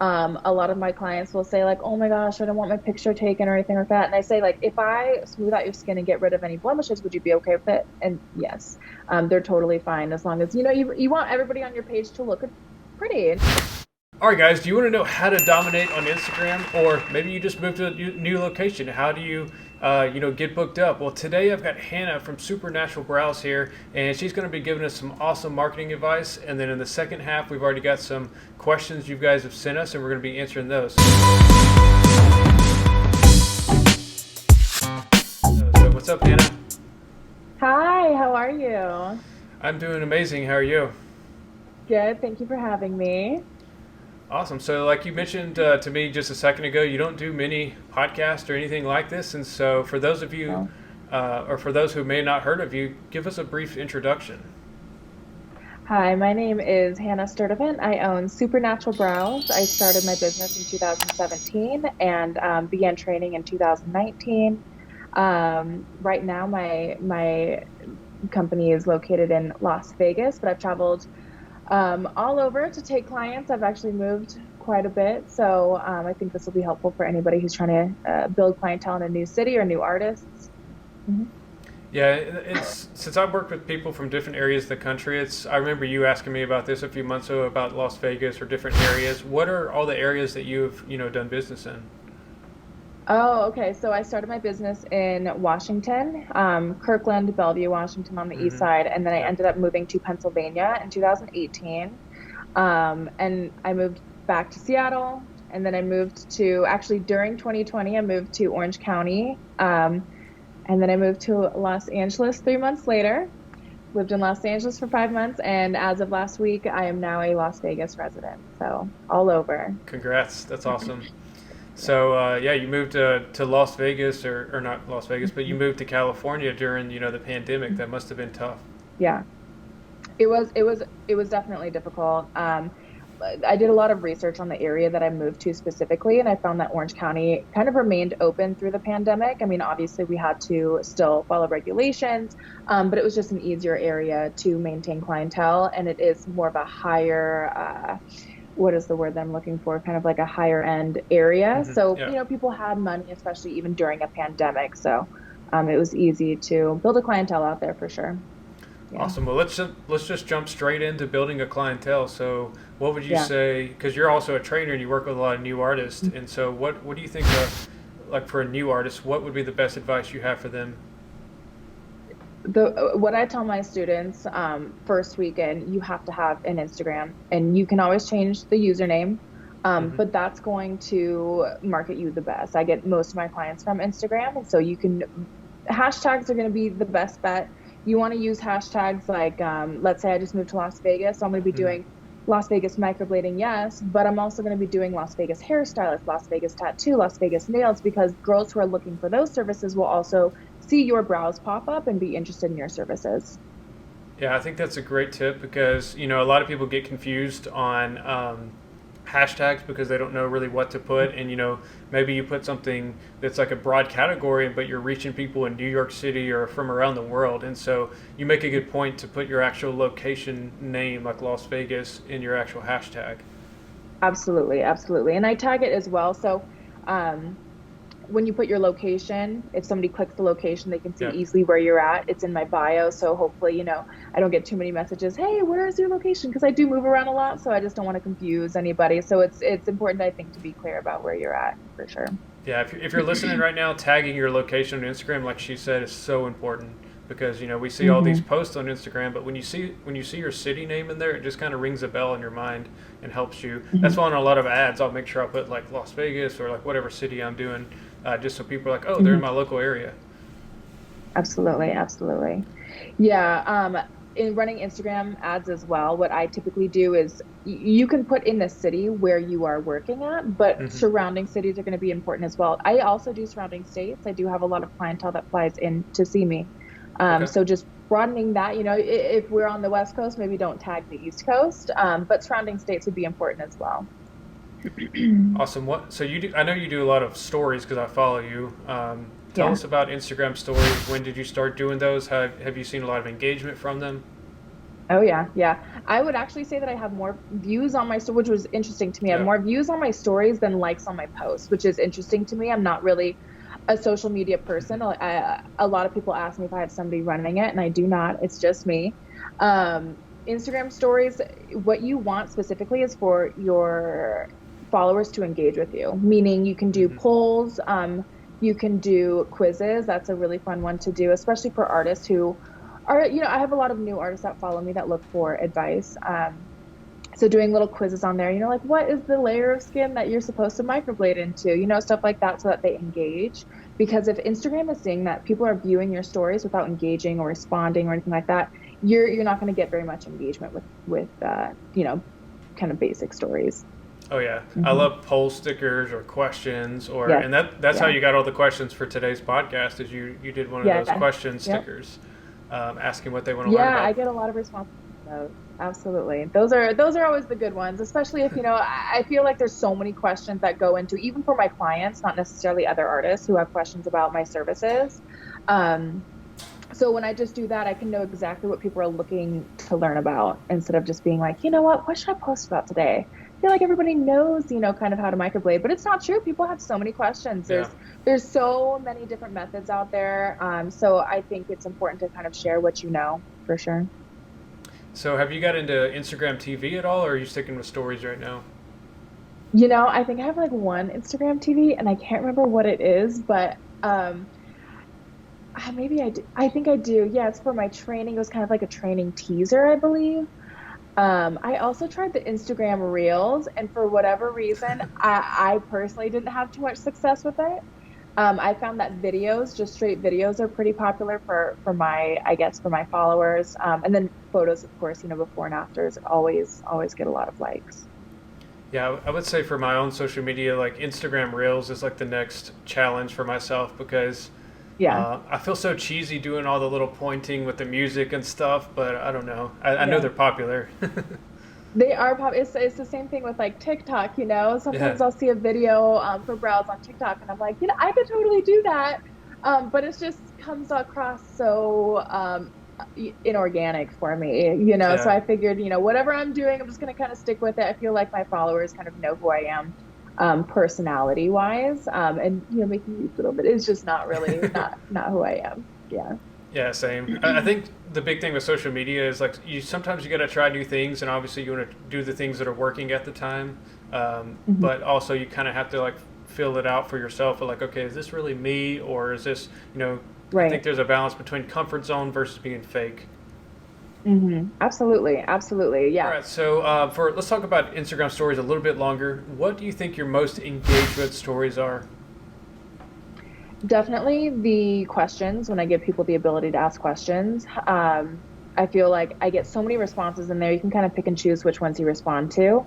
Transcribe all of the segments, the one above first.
A lot of my clients will say like, "Oh my gosh, I don't want my picture taken or anything like that." And I say like, "If I smooth out your skin and get rid of any blemishes, would you be okay with it?" And yes, they're totally fine as long as you want everybody on your page to look pretty. All right, guys, do you want to know how to dominate on Instagram, or maybe you just moved to a new location? How do you, get booked up? Well, today I've got Hannah from Supernatural Brows here, and she's going to be giving us some awesome marketing advice. And then in the second half, we've already got some questions you guys have sent us, and we're going to be answering those. So what's up, Hannah? Hi, how are you? I'm doing amazing. How are you? Good, thank you for having me. Awesome. So, like you mentioned to me just a second ago, you don't do many podcasts or anything like this. And so, for those of you, Well, or for those who may not heard of you, give us a brief introduction. hi, my name is Hannah Sturtevant. I own Supernatural Brows. I started my business in 2017 and began training in 2019. Right now, my company is located in Las Vegas, but I've traveled all over to take clients. I've actually moved quite a bit, so I think this will be helpful for anybody who's trying to build clientele in a new city or new artists. Mhm. Yeah, it's since I've worked with people from different areas of the country. It's I remember you asking me about this a few months ago about Las Vegas or different areas. What are all the areas that you've done business in? Oh, okay. So I started my business in Washington, Kirkland, Bellevue, Washington on the east Mm-hmm. side, and then I Yep. ended up moving to Pennsylvania in 2018. And I moved back to Seattle, and then I moved to actually during 2020, I moved to Orange County, and then I moved to Los Angeles 3 months later. Lived in Los Angeles for 5 months, and as of last week, I am now a Las Vegas resident. So all over. Congrats. That's awesome. So yeah, you moved to Las Vegas, or not Las Vegas, but you moved to California during the pandemic. That must have been tough. Yeah. It was definitely difficult. I did a lot of research on the area that I moved to specifically, and I found that Orange County kind of remained open through the pandemic. I mean, obviously we had to still follow regulations, but it was just an easier area to maintain clientele, and it is more of a higher, what is the word that I'm looking for? Kind of like a higher end area. Hmm. So, Yeah. people had money, especially even during a pandemic. So, it was easy to build a clientele out there for sure. Yeah. Awesome. Well, let's just jump straight into building a clientele. So, what would you Yeah. say? Because you're also a trainer and you work with a lot of new artists, and so what do you think like for a new artist, what would be the best advice you have for them? The what I tell my students, first weekend, you have to have an Instagram, and you can always change the username, Hmm. but that's going to market you the best. I get most of my clients from Instagram, and so you can hashtags are going to be the best bet. You want to use hashtags like, let's say I just moved to Las Vegas, so I'm going to be Hmm. doing Las Vegas microblading, yes, but I'm also going to be doing Las Vegas hairstylist, Las Vegas tattoo, Las Vegas nails, because girls who are looking for those services will also see your brows pop up and be interested in your services. Yeah, I think that's a great tip because a lot of people get confused on hashtags because they don't know really what to put, and maybe you put something that's like a broad category, but you're reaching people in New York City or from around the world, and so you make a good point to put your actual location name like Las Vegas in your actual hashtag. Absolutely, absolutely. And I tag it as well. So, um, when you put your location, if somebody clicks the location, they can see Yeah. easily where you're at. It's in my bio. So hopefully, I don't get too many messages, "Hey, where is your location?" Because I do move around a lot, so I just don't want to confuse anybody. So it's important, I think, to be clear about where you're at for sure. Yeah, if you're listening right now, tagging your location on Instagram, like she said, is so important because we see all these Hmm. posts on Instagram, but when you see your city name in there, it just kind of rings a bell in your mind and helps you. That's Hmm. why on a lot of ads, I'll make sure I put like Las Vegas or like whatever city I'm doing, just so people are like, oh, they're in Hmm. my local area. Absolutely, absolutely. Yeah, in running Instagram ads as well, what I typically do is you can put in the city where you are working at, but Hmm. surrounding cities are going to be important as well. I also do surrounding states. I do have a lot of clientele that flies in to see me. Okay. So just broadening that, if we're on the West Coast, maybe don't tag the East Coast, but surrounding states would be important as well. Awesome. What? So you do? I know you do a lot of stories because I follow you. Tell Yeah. us about Instagram stories. When did you start doing those? Have you seen a lot of engagement from them? Oh yeah, yeah. I would actually say that I have more views on my story, which was interesting to me. I have Yeah. more views on my stories than likes on my posts, which is interesting to me. I'm not really a social media person. Hmm. A lot of people ask me if I had somebody running it, and I do not. It's just me. Um, Instagram stories, what you want specifically is for your followers to engage with you, meaning you can do Hmm. polls, you can do quizzes. That's a really fun one to do, especially for artists who are, I have a lot of new artists that follow me that look for advice. So doing little quizzes on there, like what is the layer of skin that you're supposed to microblade into, stuff like that so that they engage. Because if Instagram is seeing that people are viewing your stories without engaging or responding or anything like that, you're not going to get very much engagement with kind of basic stories. Oh yeah, I Hmm. love poll stickers or questions, or Yes. and that's how Yeah. you got all the questions for today's podcast. Is you did one of those Yeah. question Yep. stickers, asking what they want to learn Yeah, I about. get a lot of responses to those. Absolutely. Those are always the good ones, especially if, I feel like there's so many questions that go into, even for my clients, not necessarily other artists who have questions about my services. Um, so when I just do that, I can know exactly what people are looking to learn about instead of just being like, what should I post about today? I feel like everybody knows, kind of how to microblade, but it's not true. People have so many questions. Yeah. There's so many different methods out there. So I think it's important to kind of share what you know for sure. So have you got into Instagram TV at all, or are you sticking with stories right now? I think I have like one Instagram TV and I can't remember what it is, but maybe I do. I think I do. Yeah, it's for my training. It was kind of like a training teaser, I believe. I also tried the Instagram Reels, and for whatever reason, I personally didn't have too much success with it. I found that videos, just straight videos, are pretty popular for my, I guess, for my followers. And then photos, of course, before and afters always get a lot of likes. Yeah, I would say for my own social media, like Instagram Reels is like the next challenge for myself because Yeah, I feel so cheesy doing all the little pointing with the music and stuff, but I don't know. I know yeah. they're popular. They are it's the same thing with like TikTok, Yeah. Sometimes I'll see a video for browse on TikTok and I'm like, I could totally do that. But it just comes across so inorganic for me, So Yeah. I figured, whatever I'm doing, I'm just gonna kind of stick with it. I feel like my followers kind of know who I am, personality wise. And making use of it is just not really not who I am. Yeah. Yeah, same. I think the big thing with social media is like you sometimes you got to try new things, and obviously you want to do the things that are working at the time, Mhm. but also you kind of have to like fill it out for yourself. Like, okay, is this really me, or is this, I think Right. there's a balance between comfort zone versus being fake. Absolutely. Absolutely. All Yeah. right, so for let's talk about Instagram stories a little bit longer. What do you think your most engagement stories are? Definitely the questions when I give people the ability to ask questions. I feel like I get so many responses in there. You can kind of pick and choose which ones you respond to.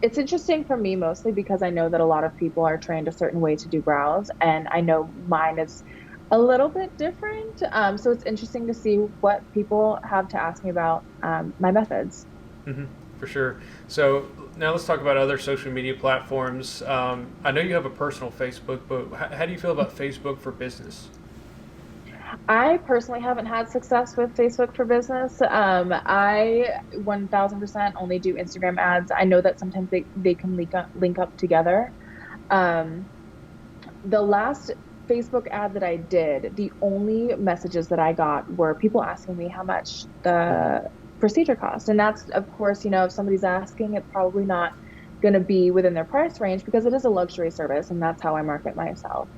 It's interesting for me mostly because I know that a lot of people are trained a certain way to do brows, and I know mine is a little bit different. So it's interesting to see what people have to ask me about my methods. Hmm. For sure. So now let's talk about other social media platforms. I know you have a personal Facebook, but how do you feel about Facebook for business? I personally haven't had success with Facebook for business. I 1000% only do Instagram ads. I know that sometimes they can link up together. Um, the last Facebook ad that I did, the only messages that I got were people asking me how much Hmm. the procedure cost. And that's, of course, if somebody's asking, it's probably not going to be within their price range because it is a luxury service, and that's how I market myself.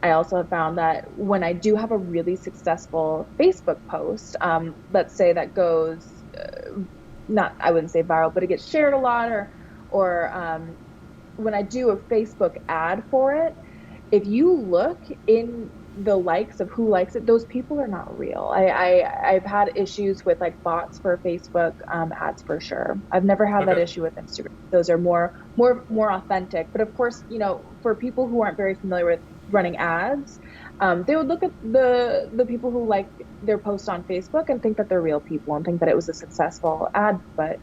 I also have found that when I do have a really successful Facebook post, let's say that goes not, I wouldn't say viral, but it gets shared a lot, or when I do a Facebook ad for it, if you look in the likes of who likes it, those people are not real. I've had issues with like bots for Facebook ads for sure. I've never had that Okay. issue with Instagram. Those are more authentic. But of course, for people who aren't very familiar with running ads, they would look at the people who like their post on Facebook and think that they're real people and think that it was a successful ad, but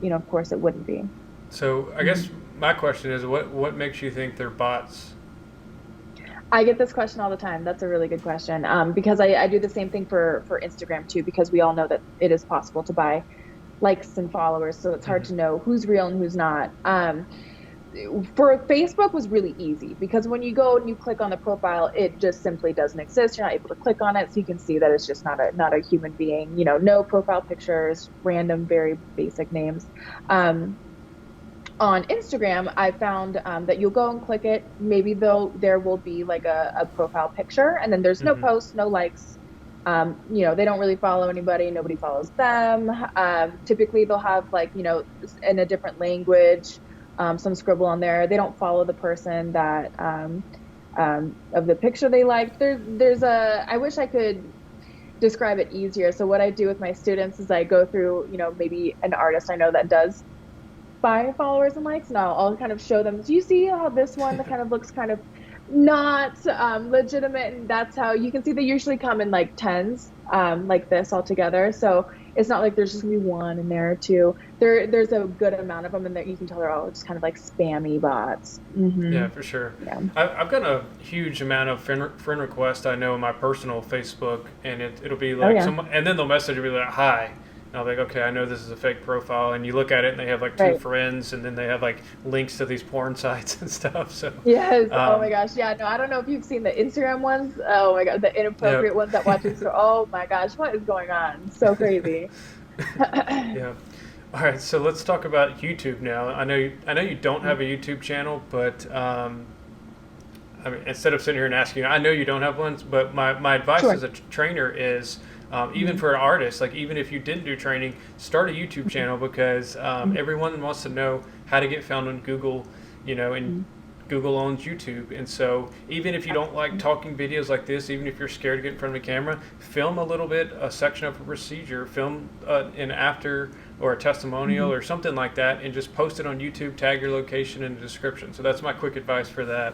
of course it wouldn't be. So I Mhm. guess my question is, what makes you think they're bots? I get this question all the time. That's a really good question. Because I do the same thing for Instagram too, because we all know that it is possible to buy likes and followers, so it's hard Hmm. to know who's real and who's not. For Facebook was really easy because when you go and you click on the profile, it just simply doesn't exist. You're not able to click on it, so you can see that it's just not a human being. No profile pictures, random, very basic names. Um, on Instagram, I found that you'll go and click it. Maybe though there will be like a profile picture, and then there's no Hmm. posts, no likes. They don't really follow anybody. Nobody follows them. Typically, they'll have like in a different language, some scribble on there. They don't follow the person that of the picture they liked. There's a. I wish I could describe it easier. So what I do with my students is I go through, maybe an artist I know that does by followers and likes. And I'll kind of show them, do you see how this one that kind of looks kind of not legitimate? And that's how you can see they usually come in like tens, like this all together. So it's not like there's just gonna be one in there or two. There's a good amount of them, and that you can tell they're all just kind of like spammy bots. Yeah, for sure. Yeah. I've got a huge amount of friend requests I know in my personal Facebook, and it'll be Oh like yeah. someone, and then they'll message me like, "Hi," and I'll be like, "Okay, I know this is a fake profile," and you look at it, and they have like two Right. friends, and then they have like links to these porn sites and stuff. So, Yes. Oh my um, gosh. Yeah. No, I don't know if you've seen the Instagram ones. Oh my God, the yeah, inappropriate ones that watch Instagram. Oh my gosh, what is going on? So crazy. yeah. All right, so let's talk about YouTube now. I know you don't have a YouTube channel, but I mean, instead of sitting here and asking you, I know you don't have one, but my advice Sure. as a trainer is, even Mhm. for an artist, like even if you didn't do training, start a YouTube Mhm. channel because Mhm. everyone wants to know how to get found on Google, and Mhm. Google owns YouTube. And so even if you don't like Absolutely. talking videos like this, even if you're scared to get in front of a camera, film a little bit, a section of a procedure, film an after or a testimonial Mhm. or something like that, and just post it on YouTube, tag your location in the description. So that's my quick advice for that.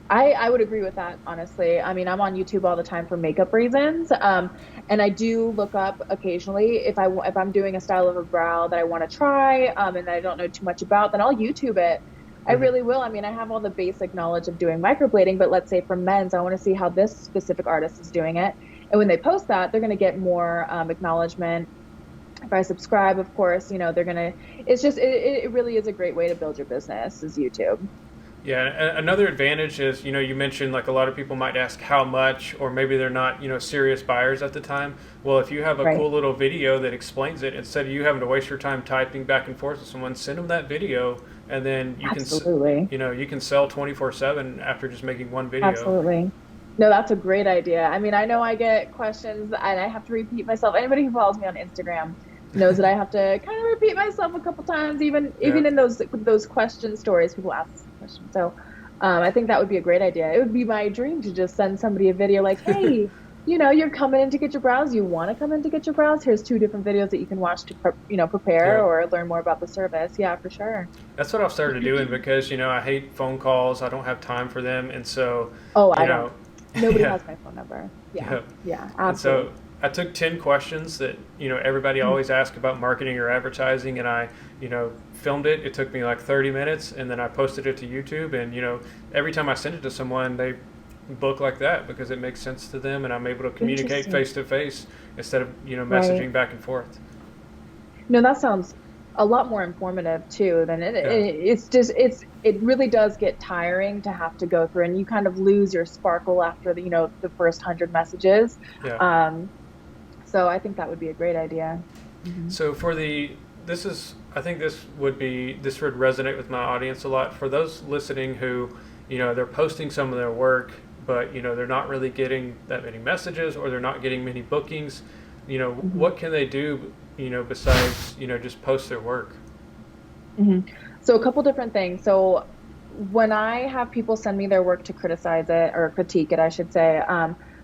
I would agree with that, honestly. I mean, I'm on YouTube all the time for makeup reasons. And I do look up occasionally if I'm doing a style of a brow that I want to try, and that I don't know too much about, then I'll YouTube it. I Hmm. really will. I mean, I have all the basic knowledge of doing microblading, but let's say for men's, I want to see how this specific artist is doing it. And when they post that, they're going to get more acknowledgement. If I subscribe, of course, they're going to, it's just, it really is a great way to build your business is YouTube. Yeah, another advantage is, you mentioned like a lot of people might ask how much, or maybe they're not, serious buyers at the time. Well, if you have a Right. cool little video that explains it, instead of you having to waste your time typing back and forth with someone, send them that video, and then Absolutely. you can sell 24/7 after just making one video. Absolutely. No, that's a great idea. I mean, I know I get questions and I have to repeat myself. Anybody who follows me on Instagram knows that I have to kind of repeat myself a couple times, even Yeah. even in those question stories, people ask us questions. So, I think that would be a great idea. It would be my dream to just send somebody a video like, "Hey, you're coming in to get your brows. You want to come in to get your brows? Here's two different videos that you can watch to prepare Yeah. or learn more about the service." Yeah, for sure. That's what I've started doing because, I hate phone calls. I don't have time for them. And so, Oh, you I don't. know, Nobody yeah. has my phone number. Yeah. Yeah. Yeah, And so absolutely. I took 10 questions that, everybody always asks about marketing or advertising, and I, filmed it. It took me like 30 minutes, and then I posted it to YouTube. And, every time I send it to someone, they book like that because it makes sense to them, and I'm able to communicate Interesting. face to face instead of, Right. messaging back and forth. No, that sounds a lot more informative too than Yeah. it's just it really does get tiring to have to go through and you kind of lose your sparkle after the first 100 messages. Yeah. Um, so I think that would be a great idea. Hmm. So I think this would resonate with my audience a lot. For those listening who, they're posting some of their work, but, they're not really getting that many messages or they're not getting many bookings, Hmm. what can they do, besides, just post their work? Hmm. So a couple different things. So when I have people send me their work to criticize it or critique it, I should say,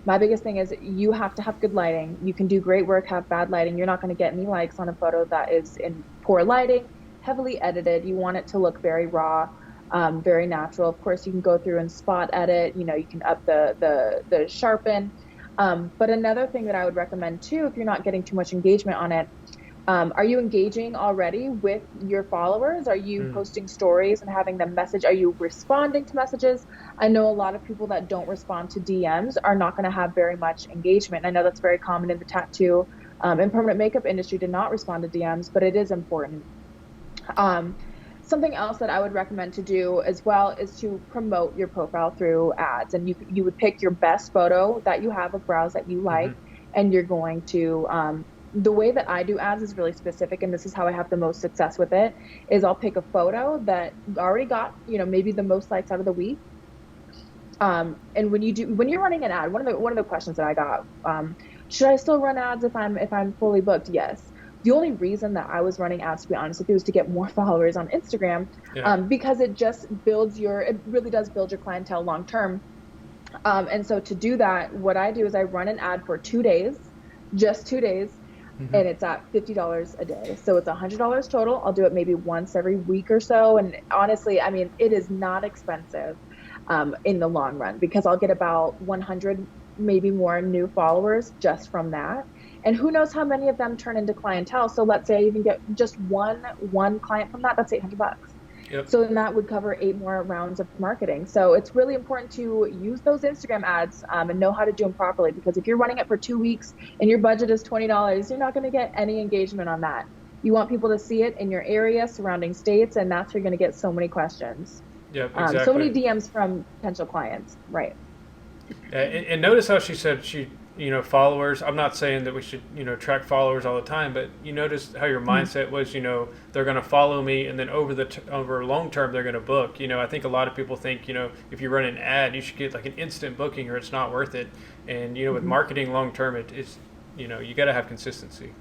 my biggest thing is you have to have good lighting. You can do great work, have bad lighting. You're not going to get any likes on a photo that is in poor lighting, heavily edited. You want it to look very raw, very natural. Of course, you can go through and spot edit. You can up the sharpen. But another thing that I would recommend too, if you're not getting too much engagement on it, Are you engaging already with your followers? Are you Mm. posting stories and having them message? Are you responding to messages? I know a lot of people that don't respond to DMs are not going to have very much engagement. I know that's very common in the tattoo and permanent makeup industry to not respond to DMs, but it is important. Um, Something else that I would recommend to do as well is to promote your profile through ads. And you would pick your best photo that you have of brows that you Mm-hmm. like, and you're going to the way that I do ads is really specific, and this is how I have the most success with it, is I'll pick a photo that already got, maybe the most likes out of the week. And when you're running an ad, one of the questions that I got, should I still run ads if I'm fully booked? Yes. The only reason that I was running ads, to be honest with you, is to get more followers on Instagram, Yeah. because it really does build your clientele long term. And so to do that, what I do is I run an ad for 2 days, just 2 days, Mm-hmm. and it's at $50 a day. So it's $100 total. I'll do it maybe once every week or so. And honestly, I mean, it is not expensive in the long run, because I'll get about 100, maybe more new followers just from that. And who knows how many of them turn into clientele. So let's say I even get just one client from that, that's $800. Yep. So then that would cover 8 more rounds of marketing. So it's really important to use those Instagram ads and know how to do them properly. Because if you're running it for 2 weeks and your budget is $20, you're not going to get any engagement on that. You want people to see it in your area, surrounding states, and that's where you're going to get so many questions. Yep. So Exactly. many DMs from potential clients. Right. And notice how she said followers. I'm not saying that we should, track followers all the time, but you notice how your Mhm. mindset was, they're going to follow me, and then over long term they're going to book. I think a lot of people think, if you run an ad, you should get like an instant booking, or it's not worth it. And with Mhm. marketing long term, it's you got to have consistency.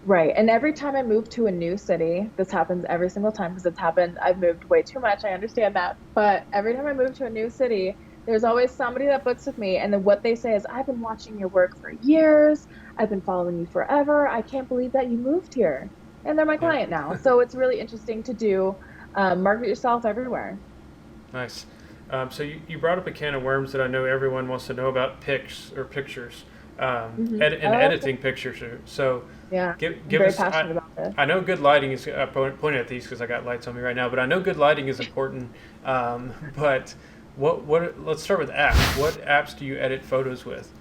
Right. And every time I move to a new city, this happens every single time because it's happened. I've moved way too much. I understand that. But every time I move to a new city, there's always somebody that books with me. And then what they say is, I've been watching your work for years. I've been following you forever. I can't believe that you moved here. And they're my Yeah. client now. So it's really interesting to do. Market yourself everywhere. Nice. So you brought up a can of worms that I know everyone wants to know about: pics or pictures, I and love editing it. pictures. So Yeah. I'm give very us. passionate about this. I know good lighting is. Pointing at these because I got lights on me right now, but I know good lighting is important. But what? Let's start with apps. What apps do you edit photos with?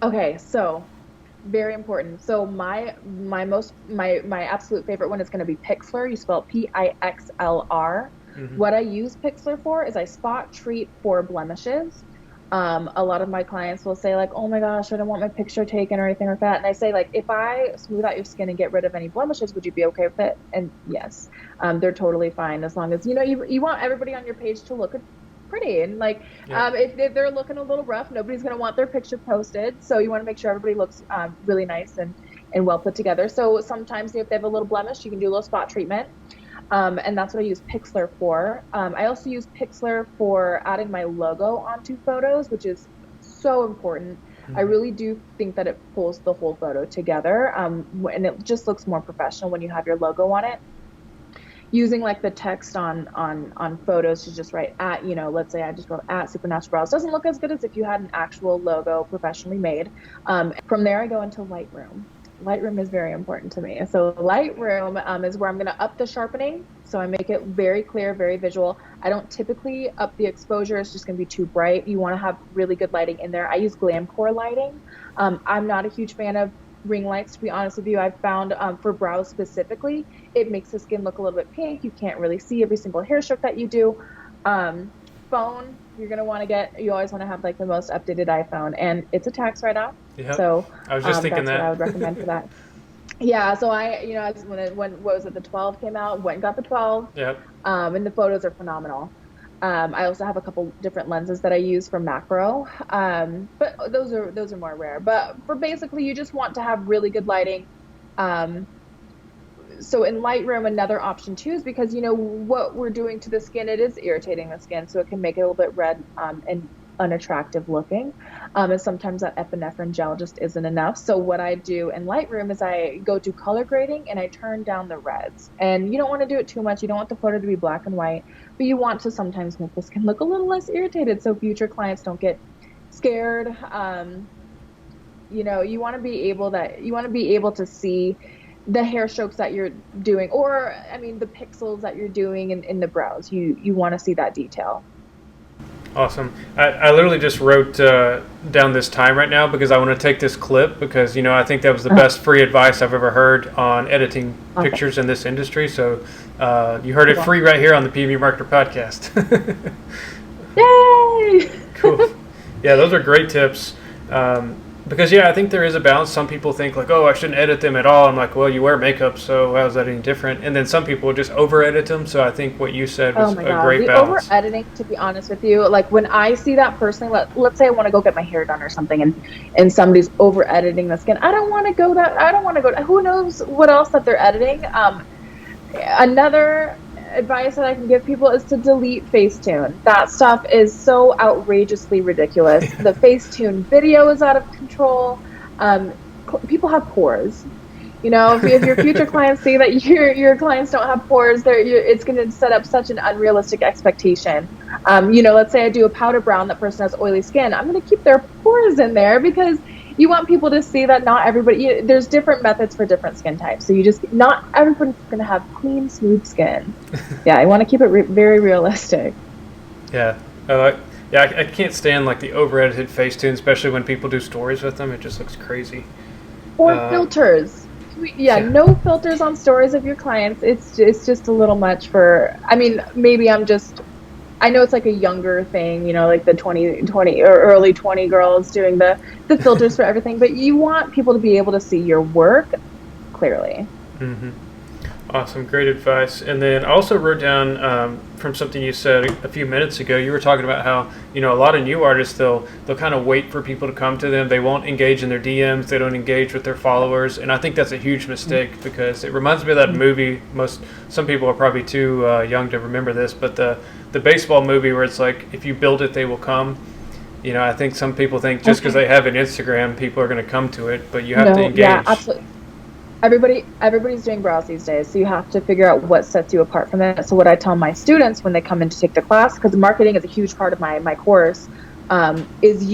Okay. So very important. So my absolute favorite one is going to be Pixlr. You spell it Pixlr. Mm-hmm. What I use Pixlr for is I spot treat for blemishes. A lot of my clients will say like, "Oh my gosh, I don't want my picture taken or anything like that." And I say like, "If I smooth out your skin and get rid of any blemishes, would you be okay with it?" And yes, they're totally fine as long as you want everybody on your page to look pretty. And like, Yep. if they're looking a little rough, nobody's going to want their picture posted. So you want to make sure everybody looks really nice and well put together. So sometimes if they have a little blemish, you can do a little spot treatment. And that's what I use Pixlr for. I also use Pixlr for adding my logo onto photos, which is so important. I Mm-hmm. really do think that it pulls the whole photo together, and it just looks more professional when you have your logo on it. Using like the text on photos to just write at, let's say I just wrote at Supernatural Brows, doesn't look as good as if you had an actual logo professionally made. From there, I go into Lightroom. Lightroom is very important to me. So Lightroom is where I'm going to up the sharpening. So I make it very clear, very visual. I don't typically up the exposure. It's just going to be too bright. You want to have really good lighting in there. I use Glamcore lighting. I'm not a huge fan of ring lights, to be honest with you. I've found for brows specifically, it makes the skin look a little bit pink. You can't really see every single hair stroke that you do. Um, Phone, you're going to want to you always want to have like the most updated iPhone, and it's a tax write-off. Yep. So I was just thinking that's what I that. would recommend for that. Yeah, so when what was it, the 12 came out, went and got the 12, Yep. and the photos are phenomenal. I also have a couple different lenses that I use for macro, but those are more rare. But for basically, you just want to have really good lighting. Um, so in Lightroom, another option too is because what we're doing to the skin, it is irritating the skin, so it can make it a little bit red and unattractive looking. And sometimes that epinephrine gel just isn't enough. So what I do in Lightroom is I go to color grading and I turn down the reds. And you don't want to do it too much. You don't want the photo to be black and white, but you want to sometimes make the skin look a little less irritated so future clients don't get scared. You want to be able to see the hair strokes that you're doing, or I mean the pixels that you're doing in the brows. You want to see that detail. Awesome. I literally just wrote down this time right now because I want to take this clip because, I think that was the best free advice I've ever heard on editing Awesome. pictures in this industry. So you heard it free right here on the PV Marketer podcast. Yay! Cool. Yeah, those are great tips. Because, I think there is a balance. Some people think like, oh, I shouldn't edit them at all. I'm like, well, you wear makeup, so how is that any different? And then some people just over-edit them. So I think what you said was Oh my a God. great The balance. over editing, to be honest with you, like when I see that personally, let's say I want to go get my hair done or something and somebody's over editing the skin. I don't want to go who knows what else that they're editing. Another advice that I can give people is to delete Facetune. That stuff is so outrageously ridiculous. The Facetune video is out of control. People have pores. If your future clients see that your clients don't have pores, it's going to set up such an unrealistic expectation. Let's say I do a powder brown, that person has oily skin. I'm going to keep their pores in there because you want people to see that not everybody, there's different methods for different skin types. So not everybody's going to have clean, smooth skin. Yeah, I want to keep it very realistic. Yeah. I can't stand like the over-edited Facetune, especially when people do stories with them. It just looks crazy. Or filters. Yeah, no filters on stories of your clients. It's just a little much maybe I know it's like a younger thing, like the 20 or early 20 girls doing the filters for everything, but you want people to be able to see your work clearly. Mm-hmm. Awesome. Great advice. And then I also wrote down from something you said a few minutes ago, you were talking about how, a lot of new artists, they'll kind of wait for people to come to them. They won't engage in their DMs. They don't engage with their followers. And I think that's a huge mistake because it reminds me of that movie. Some people are probably too young to remember this, but the baseball movie where it's like, if you build it, they will come. I think some people think just because they have an Instagram, people are going to come to it, but you have to engage. Yeah, absolutely. Everybody's doing brows these days, so you have to figure out what sets you apart from that. So what I tell my students when they come in to take the class, because marketing is a huge part of my course, is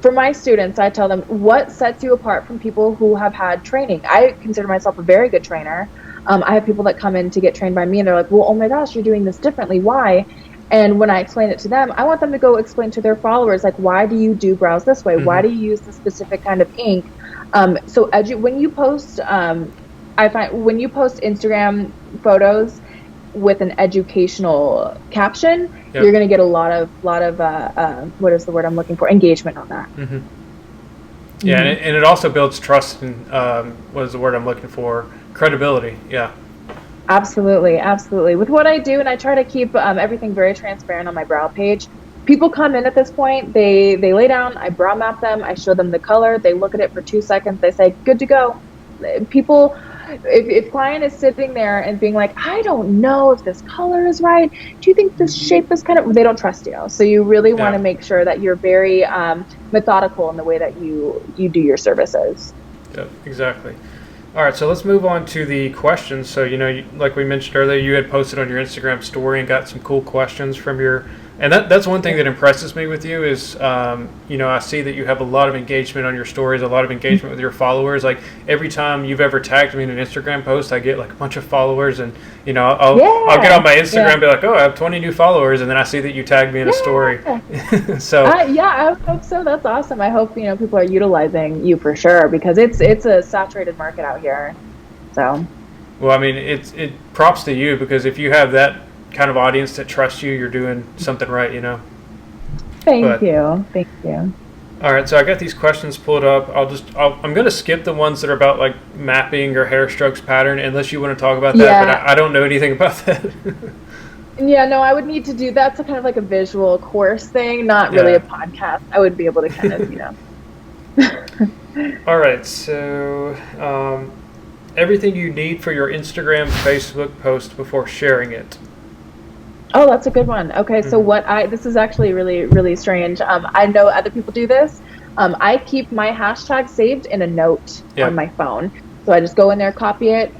for my students, I tell them what sets you apart from people who have had training. I consider myself a very good trainer. I have people that come in to get trained by me, and they're like, well, oh my gosh, you're doing this differently. Why? And when I explain it to them, I want them to go explain to their followers, like, why do you do brows this way? Mm-hmm. Why do you use this specific kind of ink? When you post, I find when you post Instagram photos with an educational caption, yep, you're going to get a lot of what is the word I'm looking for? Engagement on that. Mm-hmm. Yeah, mm-hmm. and it also builds trust and what is the word I'm looking for? Credibility. Yeah. Absolutely. With what I do, and I try to keep everything very transparent on my brow page. People come in at this point, they lay down, I brow map them, I show them the color, they look at it for 2 seconds, they say, good to go. People, if client is sitting there and being like, I don't know if this color is right, do you think this shape is kind of, they don't trust you. So you really want to make sure that you're very methodical in the way that you do your services. Yep, exactly. All right, so let's move on to the questions. So, like we mentioned earlier, you had posted on your Instagram story and got some cool questions from your... And that's one thing that impresses me with you is, I see that you have a lot of engagement on your stories, a lot of engagement with your followers. Like every time you've ever tagged me in an Instagram post, I get like a bunch of followers, and I'll get on my Instagram and be like, oh, I have 20 new followers, and then I see that you tagged me in a story. So I hope so. That's awesome. I hope people are utilizing you for sure because it's a saturated market out here. So, well, I mean, it props to you because if you have that kind of audience that trusts you, you're doing something right, Thank you. All right, so I got these questions pulled up. I'm going to skip the ones that are about like mapping or hair strokes pattern unless you want to talk about that, but I don't know anything about that. Yeah, no, I would need to do that's a kind of like a visual course thing, not really a podcast. I would be able to kind of, All right, so everything you need for your Instagram, Facebook post before sharing it. Oh, that's a good one. Okay, so this is actually really, really strange. I know other people do this. I keep my hashtag saved in a note on my phone. So I just go in there, copy it.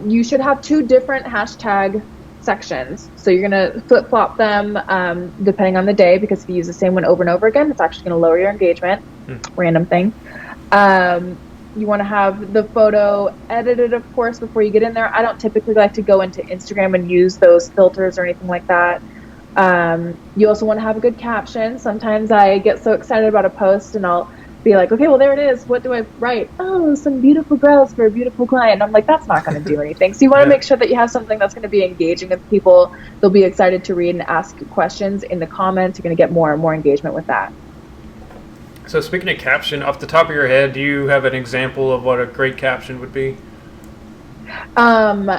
You should have 2 different hashtag sections. So you're going to flip-flop them depending on the day, because if you use the same one over and over again, it's actually going to lower your engagement. Random thing. You want to have the photo edited, of course, before you get in there. I don't typically like to go into Instagram and use those filters or anything like that. You also want to have a good caption. Sometimes I get so excited about a post and I'll be like, okay, well, there it is. What do I write? Oh, some beautiful brows for a beautiful client. And I'm like, that's not going to do anything. So you want to Yeah. make sure that you have something that's going to be engaging with people. They'll be excited to read and ask questions in the comments. You're going to get more and more engagement with that. So speaking of caption, off the top of your head, do you have an example of what a great caption would be? Um,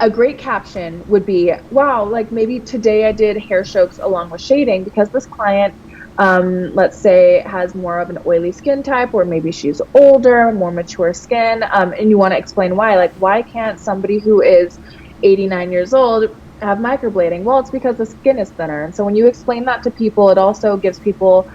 a great caption would be, wow, like maybe today I did hair strokes along with shading because this client, let's say, has more of an oily skin type, or maybe she's older, more mature skin, and you want to explain why. Like, why can't somebody who is 89 years old have microblading? Well, it's because the skin is thinner. And so when you explain that to people, it also gives people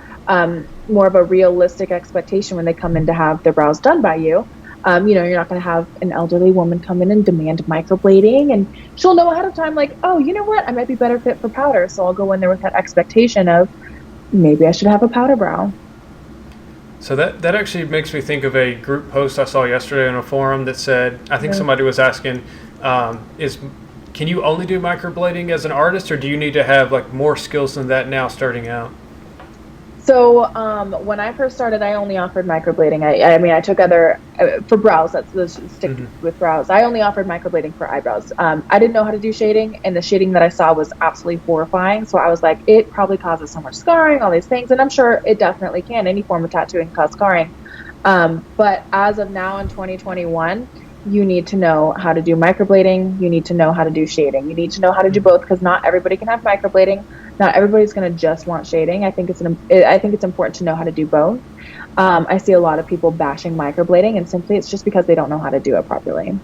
more of a realistic expectation when they come in to have their brows done by you. You're not going to have an elderly woman come in and demand microblading, and she'll know ahead of time, like, oh, you know what? I might be better fit for powder. So I'll go in there with that expectation of maybe I should have a powder brow. So that actually makes me think of a group post I saw yesterday on a forum that said, I think Yeah. somebody was asking, is can you only do microblading as an artist, or do you need to have like more skills than that now starting out? So when I first started, I only offered microblading. I mean, I took other for brows. Let's stick Hmm. with brows. I only offered microblading for eyebrows. I didn't know how to do shading, and the shading that I saw was absolutely horrifying. So I was like, it probably causes so much scarring, all these things, and I'm sure it definitely can. Any form of tattooing can cause scarring. But as of now in 2021, you need to know how to do microblading. You need to know how to do shading. You need to know how to do both because not everybody can have microblading. Not everybody's going to just want shading. I think it's important to know how to do both. I see a lot of people bashing microblading, and simply it's just because they don't know how to do it properly.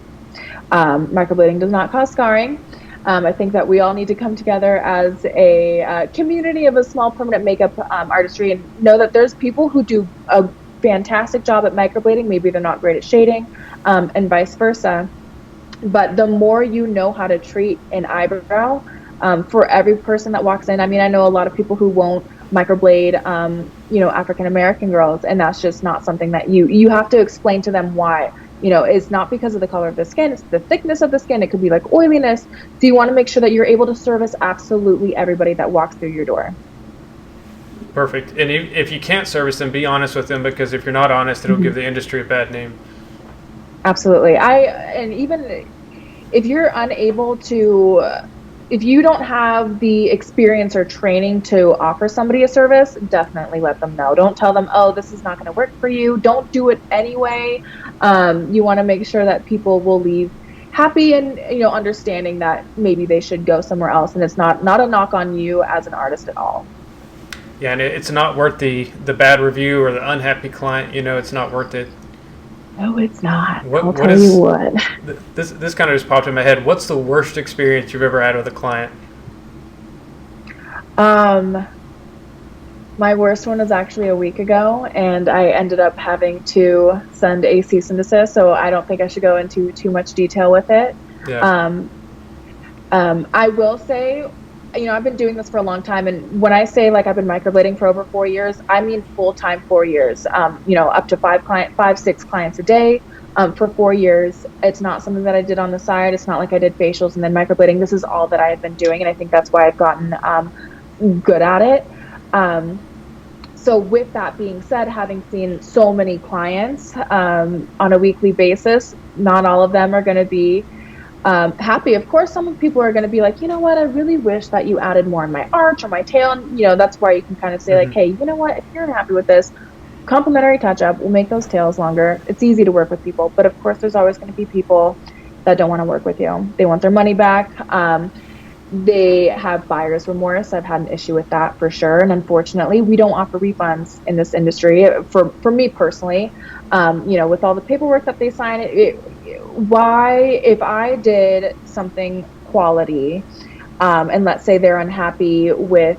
Microblading does not cause scarring. I think that we all need to come together as a community of a small permanent makeup artistry and know that there's people who do a fantastic job at microblading. Maybe they're not great at shading, and vice versa. But the more you know how to treat an eyebrow, for every person that walks in, I mean, I know a lot of people who won't microblade, African American girls, and that's just not something that you have to explain to them why. It's not because of the color of the skin, it's the thickness of the skin. It could be like oiliness. So you want to make sure that you're able to service absolutely everybody that walks through your door. Perfect. And if you can't service them, be honest with them, because if you're not honest, it'll Mm-hmm. give the industry a bad name. Absolutely. And even if you're unable to, if you don't have the experience or training to offer somebody a service, definitely let them know. Don't tell them, oh, this is not going to work for you. Don't do it anyway. You want to make sure that people will leave happy and understanding that maybe they should go somewhere else, and it's not a knock on you as an artist at all. Yeah, and it's not worth the bad review or the unhappy client. It's not worth it. No, it's not. I'll What tell you is what. this kind of just popped in my head. What's the worst experience you've ever had with a client? Um, My worst one was actually a week ago, and I ended up having to send a cease and desist. So I don't think I should go into too much detail with it. Yeah. Um, I will say, I've been doing this for a long time, and when I say like I've been microblading for over 4 years, I mean full time 4 years. Up to five, 6 clients a day. For 4 years, it's not something that I did on the side. It's not like I did facials and then microblading. This is all that I have been doing, and I think that's why I've gotten good at it. Um, so with that being said, having seen so many clients on a weekly basis, not all of them are going to be happy. Of course, some people are going to be like, you know what, I really wish that you added more in my arch or my tail. And, that's where you can kind of say like, Hmm. hey, you know what, if you're unhappy with this, complimentary touch up, we'll make those tails longer. It's easy to work with people. But of course, there's always going to be people that don't want to work with you. They want their money back. They have buyer's remorse. I've had an issue with that for sure. And unfortunately, we don't offer refunds in this industry. For me personally, with all the paperwork that they sign, why, if I did something quality, and let's say they're unhappy with,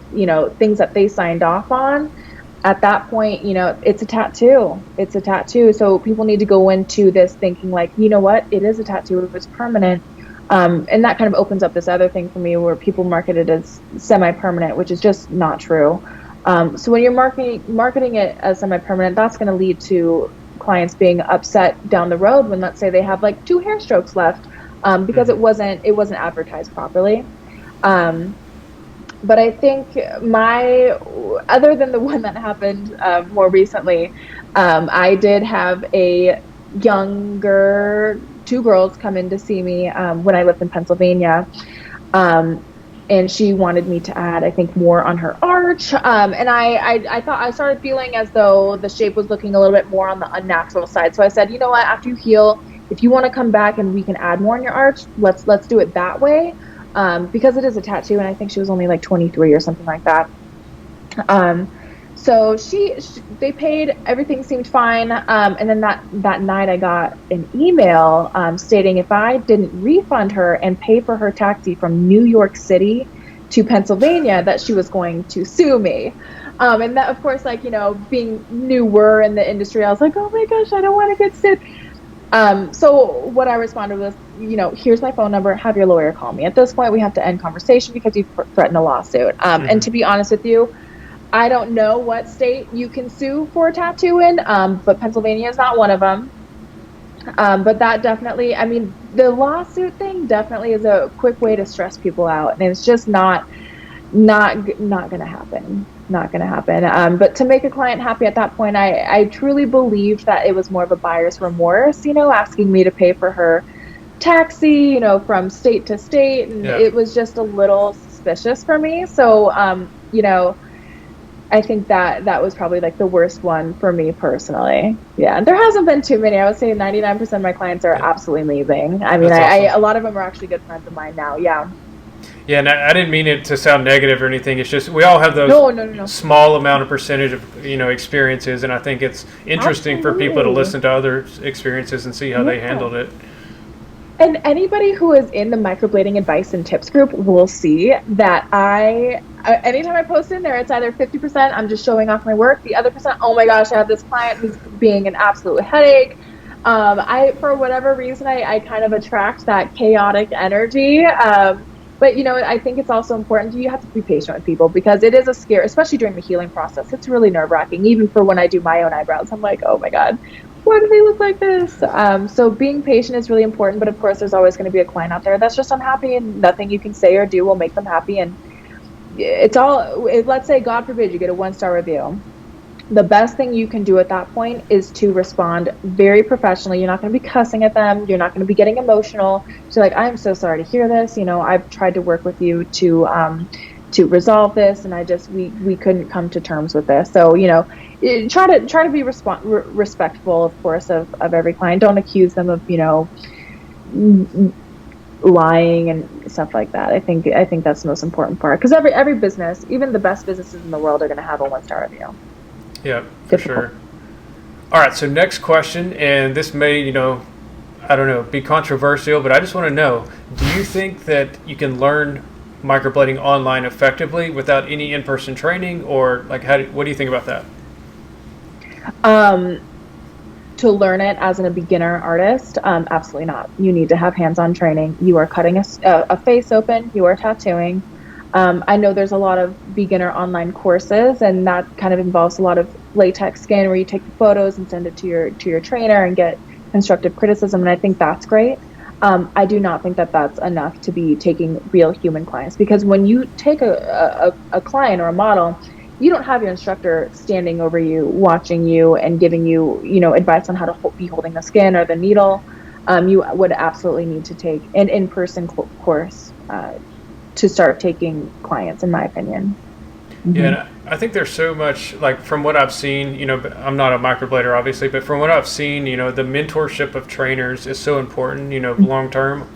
things that they signed off on, at that point, it's a tattoo. It's a tattoo. So people need to go into this thinking like, you know what, it is a tattoo. It's permanent. And that kind of opens up this other thing for me where people market it as semi-permanent, which is just not true. So when you're marketing it as semi-permanent, that's going to lead to clients being upset down the road when, let's say, they have like 2 hair strokes left, because Mm-hmm. it wasn't advertised properly. Um, but I think other than the one that happened more recently, I did have a younger 2 girls come in to see me when I lived in Pennsylvania. Um, and she wanted me to add, I think, more on her arch. And I thought I started feeling as though the shape was looking a little bit more on the unnatural side. So I said, you know what, after you heal, if you want to come back and we can add more on your arch, let's do it that way. Because it is a tattoo, and I think she was only like 23 or something like that. Um, so they paid, everything seemed fine. And then that night I got an email stating if I didn't refund her and pay for her taxi from New York City to Pennsylvania, that she was going to sue me. And that, of course, like, being newer in the industry, I was like, oh my gosh, I don't want to get sued. So what I responded was, here's my phone number, have your lawyer call me. At this point, we have to end conversation because you threatened a lawsuit. And Mm-hmm. to be honest with you, I don't know what state you can sue for a tattoo in, but Pennsylvania is not one of them. But that definitely, I mean, the lawsuit thing definitely is a quick way to stress people out, and it's just not going to happen. Not going to happen. But to make a client happy at that point, I truly believed that it was more of a buyer's remorse, asking me to pay for her taxi, from state to state, and Yeah. it was just a little suspicious for me. So, I think that was probably like the worst one for me personally. Yeah, there hasn't been too many. I would say 99% of my clients are Yeah. absolutely amazing. I mean, That's awesome. a lot of them are actually good friends of mine now. Yeah. Yeah, and I didn't mean it to sound negative or anything. It's just we all have those No, no, no, no. small amount of percentage of experiences, and I think it's interesting for people to Absolutely. listen to other experiences and see how they Yeah. handled it. And anybody who is in the microblading advice and tips group will see that anytime I post in there, it's either 50% I'm just showing off my work, the other percent, oh my gosh, I have this client who's being an absolute headache. For whatever reason, I kind of attract that chaotic energy. But I think it's also important. You have to be patient with people because it is a scare, especially during the healing process. It's really nerve wracking, even for when I do my own eyebrows. I'm like, oh my God, why do they look like this? So being patient is really important, but of course, there's always going to be a client out there that's just unhappy, and nothing you can say or do will make them happy. And it's all, let's say, God forbid, you get a 1-star review. The best thing you can do at that point is to respond very professionally. You're not going to be cussing at them. You're not going to be getting emotional. So like, I'm so sorry to hear this. I've tried to work with you to resolve this, and we couldn't come to terms with this. So try to be respectful, of course, of every client. Don't accuse them of lying and stuff like that. I think that's the most important part, because every business, even the best businesses in the world, are going to have a 1-star review. Yeah, for Difficult. sure. All right, so next question, and this may, I don't know, be controversial, but I just want to know, do you think that you can learn microblading online effectively without any in-person training, or like what do you think about that? Um, to learn it as a beginner artist, absolutely not. You need to have hands-on training. You are cutting a face open. You are tattooing. I know there's a lot of beginner online courses, and that kind of involves a lot of latex skin where you take the photos and send it to your trainer and get constructive criticism. And I think that's great. I do not think that that's enough to be taking real human clients, because when you take a client or a model, you don't have your instructor standing over you, watching you and giving you, advice on how to be holding the skin or the needle. You would absolutely need to take an in-person course to start taking clients, in my opinion. Yeah, Mm-hmm. and I think there's so much, like from what I've seen, I'm not a microblader obviously, but from what I've seen, the mentorship of trainers is so important, long term.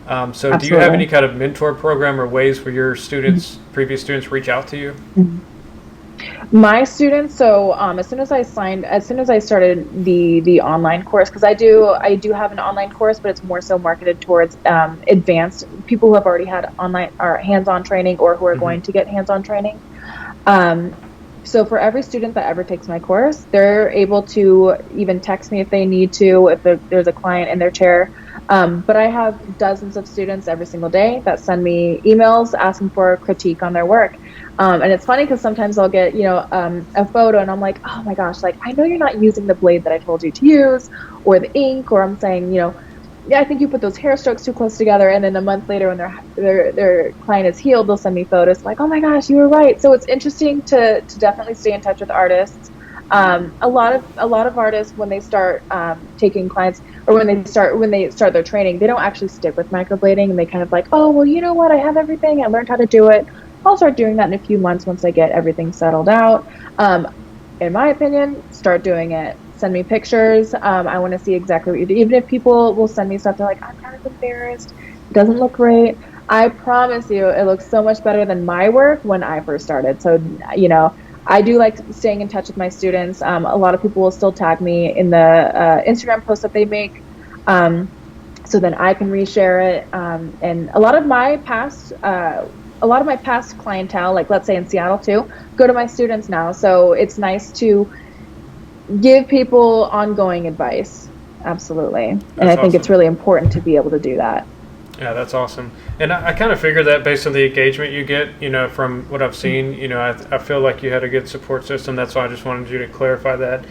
So do you have any Absolutely. kind of mentor program or ways where your students, previous students, reach out to you? Mm-hmm. My students, so as soon as I started the online course, because I do have an online course, but it's more so marketed towards advanced people who have already had online or hands-on training, or who are Mm-hmm. going to get hands-on training. Um, So for every student that ever takes my course, they're able to even text me if they need to, if there's a client in their chair. But I have dozens of students every single day that send me emails asking for a critique on their work. And it's funny because sometimes I'll get, a photo and I'm like, oh my gosh, like I know you're not using the blade that I told you to use or the ink, or I'm saying, yeah, I think you put those hair strokes too close together. And then a month later, when their client is healed, they'll send me photos like, oh my gosh, you were right. So it's interesting to definitely stay in touch with artists. A lot of artists, when they start taking clients, or when they start their training, they don't actually stick with microblading, and they kind of like, oh well, you know what, I have everything, I learned how to do it. I'll start doing that in a few months once I get everything settled out. In my opinion, start doing it. Send me pictures. I want to see exactly what you do. Even if people will send me stuff, they're like, I'm kind of embarrassed. It doesn't look great. I promise you, it looks so much better than my work when I first started. So, I do like staying in touch with my students. A lot of people will still tag me in the Instagram posts that they make. So then I can reshare it. And a lot of my past clientele, like let's say in Seattle too, go to my students now. So it's nice to give people ongoing advice. Absolutely. And That's I think it's awesome. really important to be able to do that. Yeah, that's awesome. And I kind of figured that based on the engagement you get, from what I've seen, I feel like you had a good support system. That's why I just wanted you to clarify that.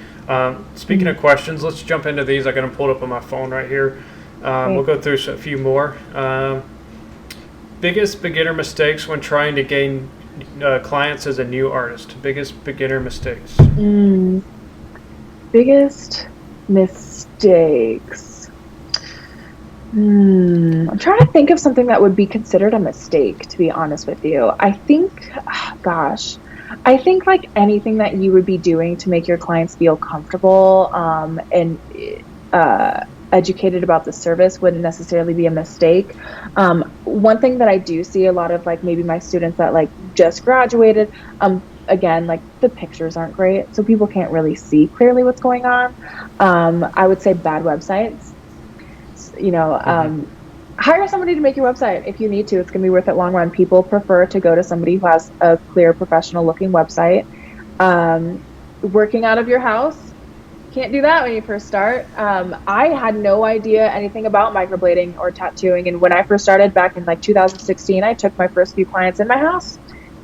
Speaking of questions, let's jump into these. I got them pulled up on my phone right here. We'll Great. go through a few more. Biggest beginner mistakes when trying to gain clients as a new artist. Biggest beginner mistakes. Mm, biggest mistakes. I'm trying to think of something that would be considered a mistake, to be honest with you. Gosh, I think like anything that you would be doing to make your clients feel comfortable and educated about the service wouldn't necessarily be a mistake. One thing that I do see a lot of, like maybe my students that like just graduated, again, like the pictures aren't great, so people can't really see clearly what's going on. I would say bad websites. you know, Mm-hmm. um, hire somebody to make your website if you need to. It's going to be worth it long run. People prefer to go to somebody who has a clear, professional looking website. Working out of your house, can't do that when you first start. I had no idea anything about microblading or tattooing. And when I first started back in like 2016, I took my first few clients in my house.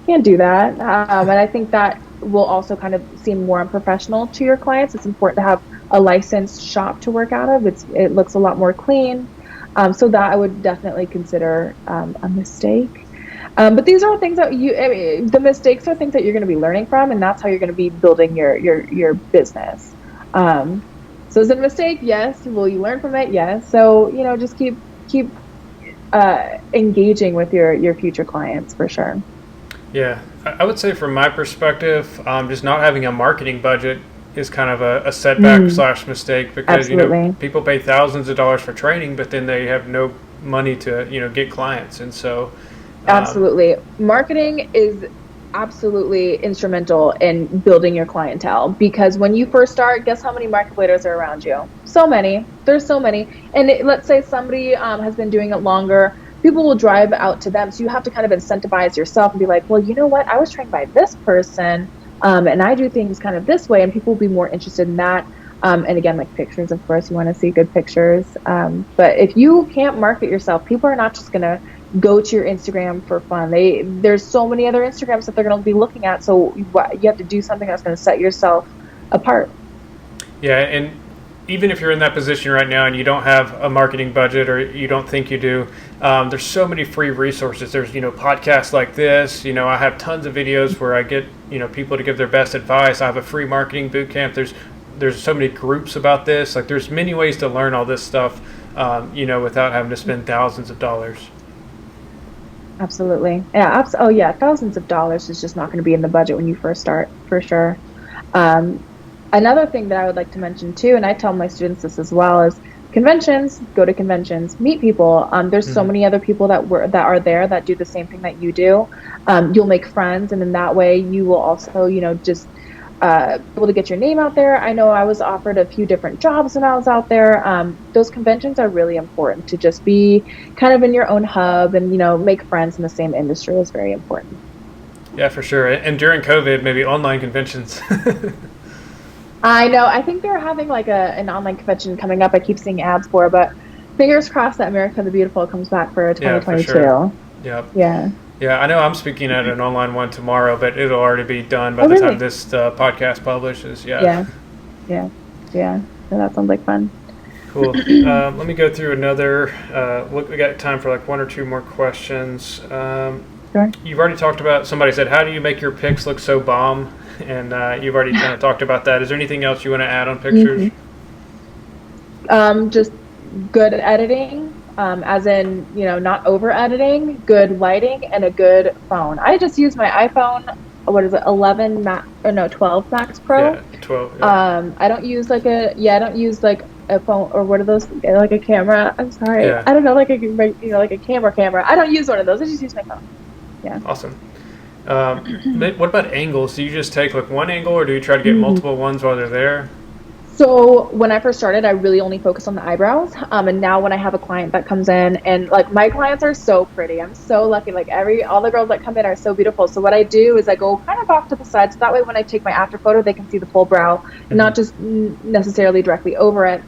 Can't do that. And I think that will also kind of seem more unprofessional to your clients. It's important to have a licensed shop to work out of. It looks a lot more clean. So that I would definitely consider a mistake. But these are things that the mistakes are things that you're going to be learning from, and that's how you're going to be building your business. Um, so is it a mistake? Yes. Will you learn from it? Yes. So, just keep engaging with your future clients for sure. Yeah, I would say from my perspective, just not having a marketing budget is kind of a setback Mm, slash mistake because absolutely. people pay thousands of dollars for training, but then they have no money to get clients, and so um, Absolutely. Marketing is absolutely instrumental in building your clientele, because when you first start, guess how many microbladers are around you? So many. There's so many. And let's say somebody has been doing it longer. People will drive out to them. So you have to kind of incentivize yourself and be like, well, you know what? I was trained by this person, and I do things kind of this way. And people will be more interested in that. And again, like pictures, of course, you want to see good pictures. But if you can't market yourself, people are not just going to go to your Instagram for fun. There's so many other Instagrams that they're going to be looking at. So you have to do something that's going to set yourself apart. yeah, and even if you're in that position right now and you don't have a marketing budget or you don't think you do, there's so many free resources. There's podcasts like this. I have tons of videos where I get people to give their best advice. I have a free marketing boot camp. There's so many groups about this. Like there's many ways to learn all this stuff, without having to spend thousands of dollars. Absolutely. Yeah. Oh, yeah. Thousands of dollars is just not going to be in the budget when you first start, for sure. Um, Another thing that I would like to mention too, and I tell my students this as well, is conventions. Go to conventions, meet people. There's so Mm-hmm. many other people that are there that do the same thing that you do. You'll make friends, and in that way, you will also, just be able to get your name out there. I know I was offered a few different jobs when I was out there. Those conventions are really important. To just be kind of in your own hub and make friends in the same industry is very important. Yeah, for sure. And during COVID, maybe online conventions. I know. I think they're having like an online convention coming up. I keep seeing ads for, but fingers crossed that America the Beautiful comes back for Yeah, for sure. 2022. Yeah. Yeah. Yeah, I know I'm speaking at an online one tomorrow, but it'll already be done by Oh, the time really? this podcast publishes. Yeah. Yeah. Yeah. Yeah. So that sounds like fun. Cool. Let me go through another. We got time for like one or two more questions. Sure. You've already talked about, somebody said, how do you make your pics look so bomb? And you've already kind of talked about that. Is there anything else you want to add on pictures? Mhm. Just good editing, as in, not over editing, good lighting, and a good phone. I just use my iPhone, what is it, 11 Max, or no, 12 Max Pro. Yeah, 12. Yeah. I don't use I don't use like a phone, or what are those, like a camera. I'm sorry. Yeah. I don't know, like like a camera. I don't use one of those. I just use my phone. Yeah. Awesome. What about angles? Do you just take like one angle, or do you try to get multiple ones while they're there? So when I first started, I really only focused on the eyebrows. And now when I have a client that comes in, and like my clients are so pretty, I'm so lucky. Like all the girls that come in are so beautiful. So what I do is I go kind of off to the side, so that way when I take my after photo, they can see the full brow, and not just necessarily directly over it.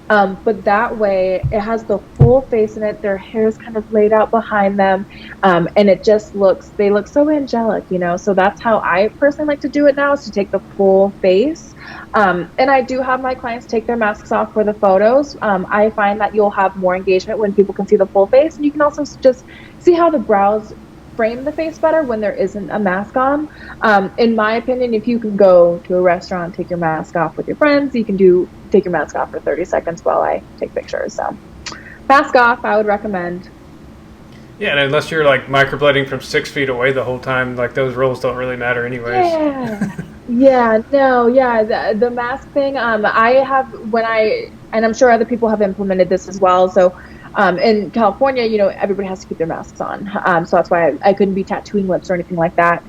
But that way it has the full face in it. Their hair is kind of laid out behind them. And it just they look so angelic, So that's how I personally like to do it now, is to take the full face. And I do have my clients take their masks off for the photos. I find that you'll have more engagement when people can see the full face. And you can also just see how the brows frame the face better when there isn't a mask on. In my opinion, if you can go to a restaurant, take your mask off with your friends, you can take your mask off for 30 seconds while I take pictures. So mask off, I would recommend. Yeah, and unless you're like microblading from 6 feet away the whole time, like those rules don't really matter anyways. Yeah. Yeah, no, yeah, the mask thing, I have, and I'm sure other people have implemented this as well. So in California, everybody has to keep their masks on. So that's why I couldn't be tattooing lips or anything like that.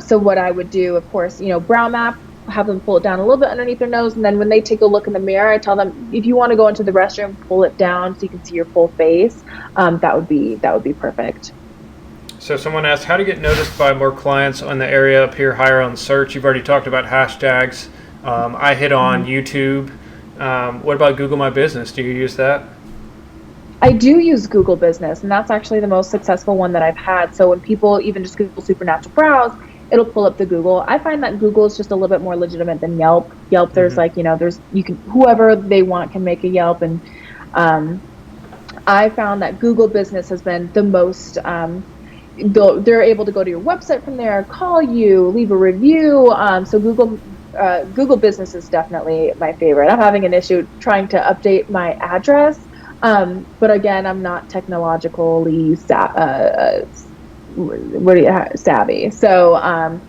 So what I would do, of course, brow map, have them pull it down a little bit underneath their nose. And then when they take a look in the mirror, I tell them, if you want to go into the restroom, pull it down so you can see your full face. That would be perfect. So someone asked, how to get noticed by more clients on the area, appear higher on search. You've already talked about hashtags. I hit on YouTube. What about Google My Business? Do you use that? I do use Google Business, and that's actually the most successful one that I've had. So when people even just Google Supernatural Brows, it'll pull up the Google. I find that Google is just a little bit more legitimate than Yelp. Yelp, there's whoever they want can make a Yelp, and I found that Google Business has been the most. They're able to go to your website from there, call you, leave a review. So Google Business is definitely my favorite. I'm having an issue trying to update my address. But again, I'm not technologically savvy. So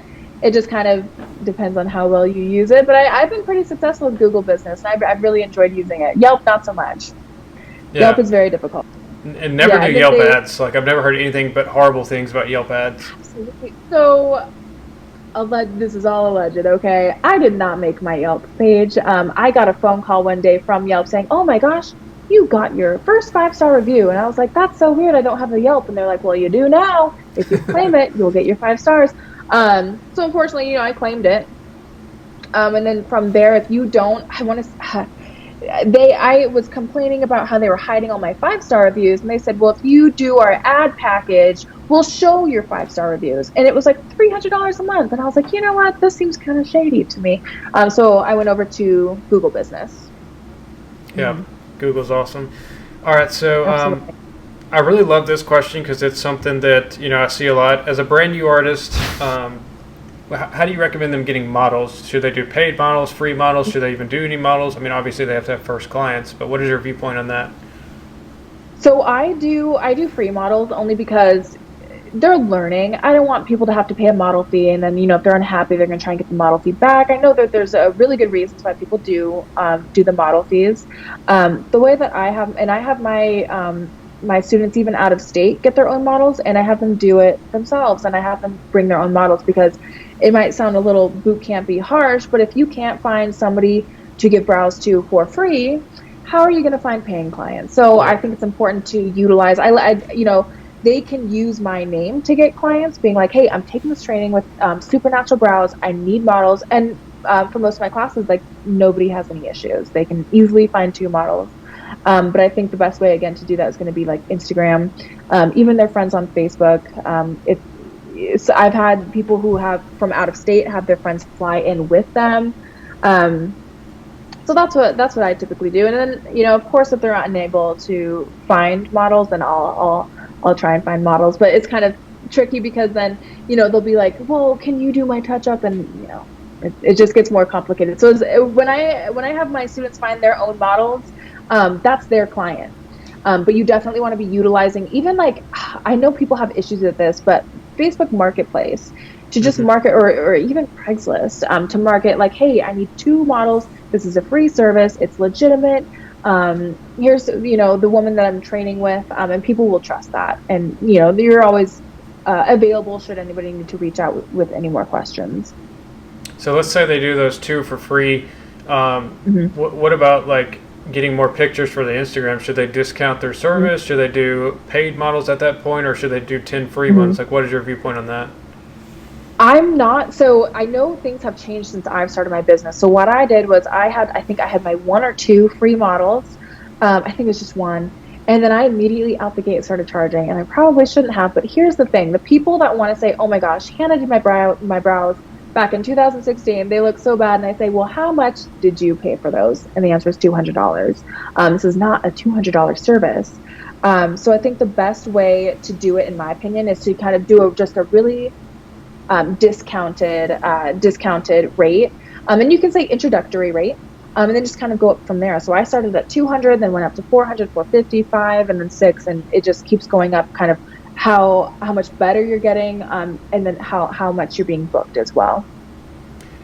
it just kind of depends on how well you use it. But I've been pretty successful with Google Business, and I've really enjoyed using it. Yelp, not so much. Yeah. Yelp is very difficult. And never do Yelp ads. Like, I've never heard anything but horrible things about Yelp ads. Absolutely. So this is all alleged, okay? I did not make my Yelp page. I got a phone call one day from Yelp saying, "Oh my gosh, you got your first 5-star review." And I was like, "That's so weird. I don't have a Yelp." And they're like, "Well, you do now. If you claim it, you'll get your 5 stars." So unfortunately, I claimed it. And then from there, if you don't, I was complaining about how they were hiding all my 5-star reviews, and they said, "Well, if you do our ad package, we'll show your 5-star reviews." And it was like $300 a month, and I was like, you know what, this seems kind of shady to me. So I went over to Google Business. Yeah, Google's awesome. All right, so I really love this question because it's something that I see a lot as a brand new artist. How do you recommend them getting models? Should they do paid models, free models? Should they even do any models? I mean, obviously they have to have first clients, but what is your viewpoint on that? So I do free models only because they're learning. I don't want people to have to pay a model fee, and then if they're unhappy, they're going to try and get the model fee back. I know that there's a really good reasons why people do the model fees. The way that I have my students even out of state get their own models, and I have them do it themselves, and I have them bring their own models because it might sound a little boot campy harsh, but if you can't find somebody to give brows to for free, how are you going to find paying clients? So I think it's important to utilize. they can use my name to get clients, being like, hey, I'm taking this training with Supernatural Brows. I need models. And for most of my classes, like nobody has any issues. They can easily find 2 models. But I think the best way, again, to do that is going to be like Instagram, even their friends on Facebook. So I've had people who have from out of state have their friends fly in with them. Um, so that's what I typically do. And then, of course, if they're unable to find models, then I'll try and find models. But it's kind of tricky because then, they'll be like, well, can you do my touch up? And, it just gets more complicated. So when I have my students find their own models, that's their client. But you definitely want to be utilizing, even like, I know people have issues with this, but Facebook Marketplace to just market, or even Craigslist, to market like, hey, I need 2 models. This is a free service. It's legitimate. Here's, the woman that I'm training with, and people will trust that. And, you're always available should anybody need to reach out with any more questions. So let's say they do those 2 for free. What about like getting more pictures for the Instagram? Should they discount their service? Should they do paid models at that point, or should they do 10 free ones? Like, what is your viewpoint on that? I'm not, so I know things have changed since I've started my business. So what I did was I think I had my 1 or 2 free models. I think it was just 1. And then I immediately out the gate started charging, and I probably shouldn't have. But here's the thing. The people that want to say, oh my gosh, Hannah did my brows back in 2016. They look so bad. And I say, well, how much did you pay for those? And the answer is $200. This is not a $200 service. So I think the best way to do it, in my opinion, is to kind of do just a really discounted rate, and you can say introductory rate, and then just kind of go up from there. So I started at 200, then went up to 400, 455, and then 6, and it just keeps going up, kind of how much better you're getting, and then how much you're being booked as well.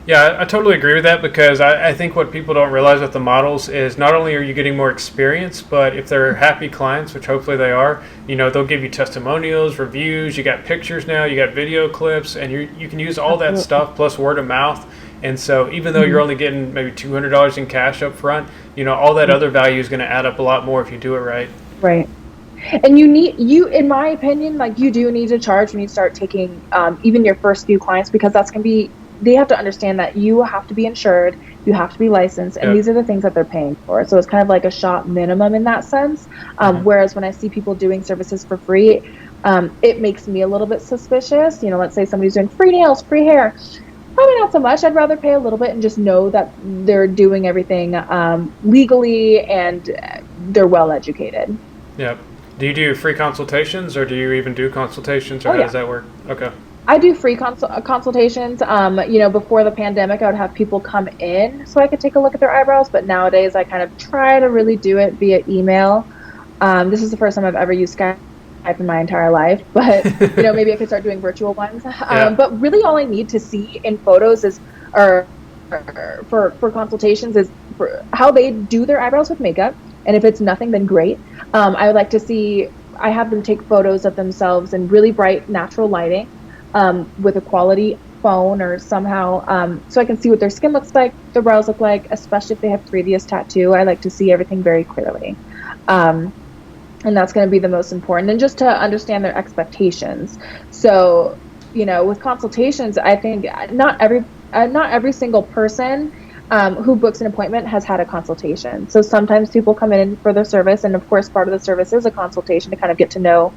Yeah, I totally agree with that, because I think what people don't realize with the models is not only are you getting more experience, but if they're happy clients, which hopefully they are, they'll give you testimonials, reviews, you got pictures now, you got video clips, and you can use all that stuff plus word of mouth. And so even though you're only getting maybe $200 in cash up front, all that other value is going to add up a lot more if you do it right. Right. And in my opinion, like, you do need to charge when you start taking even your first few clients, because that's going to be, they have to understand that you have to be insured, you have to be licensed, and these are the things that they're paying for. So it's kind of like a shop minimum in that sense. Whereas when I see people doing services for free, it makes me a little bit suspicious. Let's say somebody's doing free nails, free hair. Probably not so much. I'd rather pay a little bit and just know that they're doing everything legally and they're well educated. Yep. Do you do free consultations, or do you even do consultations, or how does that work? Okay. I do free consultations. Before the pandemic, I would have people come in so I could take a look at their eyebrows. But nowadays, I kind of try to really do it via email. This is the first time I've ever used Skype in my entire life. But, maybe I could start doing virtual ones. But really all I need to see in photos or for consultations is for how they do their eyebrows with makeup. And if it's nothing, then great. I would like to see, I have them take photos of themselves in really bright, natural lighting. With a quality phone or somehow, so I can see what their skin looks like, their brows look like, especially if they have previous tattoo. I like to see everything very clearly. And that's going to be the most important, and just to understand their expectations. So, with consultations, I think not every single person who books an appointment has had a consultation. So sometimes people come in for their service, and of course part of the service is a consultation to kind of get to know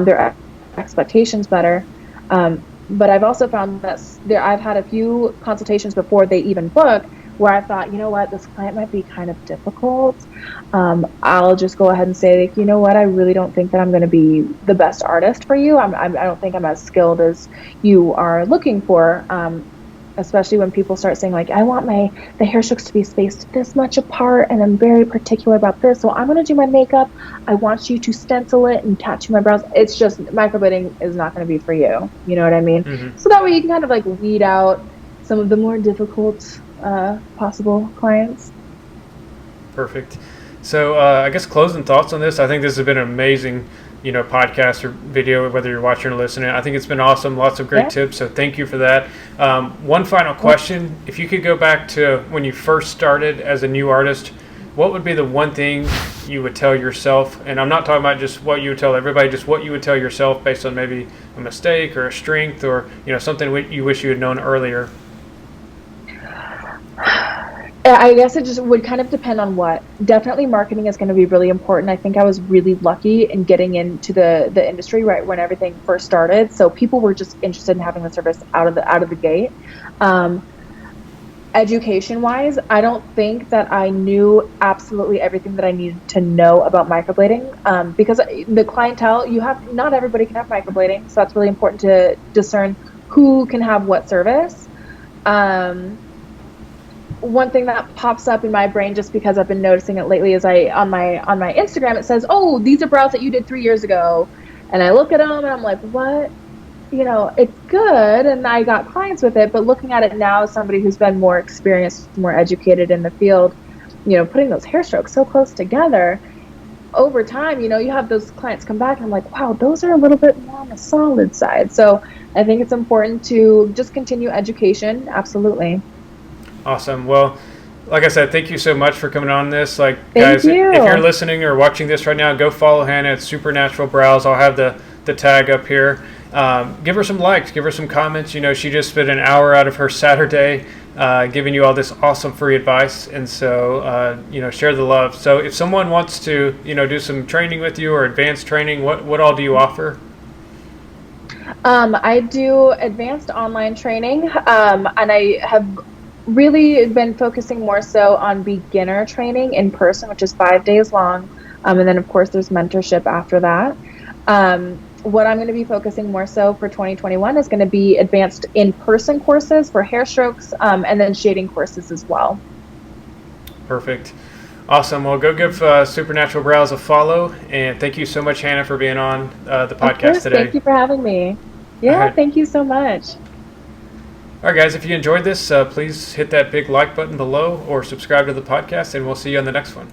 their expectations better. But I've also found that I've had a few consultations before they even book where I thought, this client might be kind of difficult. I'll just go ahead and say, I really don't think that I'm going to be the best artist for you. I don't think I'm as skilled as you are looking for. Especially when people start saying, like, I want the hair strokes to be spaced this much apart, and I'm very particular about this, so I'm going to do my makeup. I want you to stencil it and tattoo my brows. It's just, microblading is not going to be for you. You know what I mean? So that way you can kind of like weed out some of the more difficult possible clients. Perfect. So I guess closing thoughts on this. I think this has been an amazing podcast or video, whether you're watching or listening. I think it's been awesome. Lots of great tips. So thank you for that. One final question. If you could go back to when you first started as a new artist, what would be the one thing you would tell yourself? And I'm not talking about just what you would tell everybody, just what you would tell yourself based on maybe a mistake or a strength, or something you wish you had known earlier. I guess it just would kind of depend on what. Definitely marketing is going to be really important. I think I was really lucky in getting into the industry right when everything first started. So people were just interested in having the service out of the gate. Education wise, I don't think that I knew absolutely everything that I needed to know about microblading, because the clientele not everybody can have microblading. So that's really important to discern who can have what service. One thing that pops up in my brain just because I've been noticing it lately is on my Instagram it says, "Oh, these are brows that you did 3 years ago," and I look at them and I'm like, "What?" It's good, and I got clients with it, but looking at it now as somebody who's been more experienced, more educated in the field, putting those hair strokes so close together over time, you have those clients come back and I'm like, wow, those are a little bit more on the solid side. So I think it's important to just continue education. Absolutely. Awesome. Well, like I said, thank you so much for coming on this. Like, Thank guys, if you. you're listening or watching this right now, go follow Hannah at Supernatural Brows. I'll have the tag up here. Give her some likes, give her some comments. She just spent an hour out of her Saturday giving you all this awesome free advice. And so, share the love. So if someone wants to, do some training with you or advanced training, what all do you offer? I do advanced online training, and I have really been focusing more so on beginner training in person, which is 5 days long. And then, of course, there's mentorship after that. What I'm going to be focusing more so for 2021 is going to be advanced in-person courses for hair strokes, and then shading courses as well. Perfect. Awesome. Well, go give Supernatural Brows a follow. And thank you so much, Hannah, for being on the podcast today. Thank you for having me. Yeah, thank you so much. All right, guys, if you enjoyed this, please hit that big like button below or subscribe to the podcast, and we'll see you on the next one.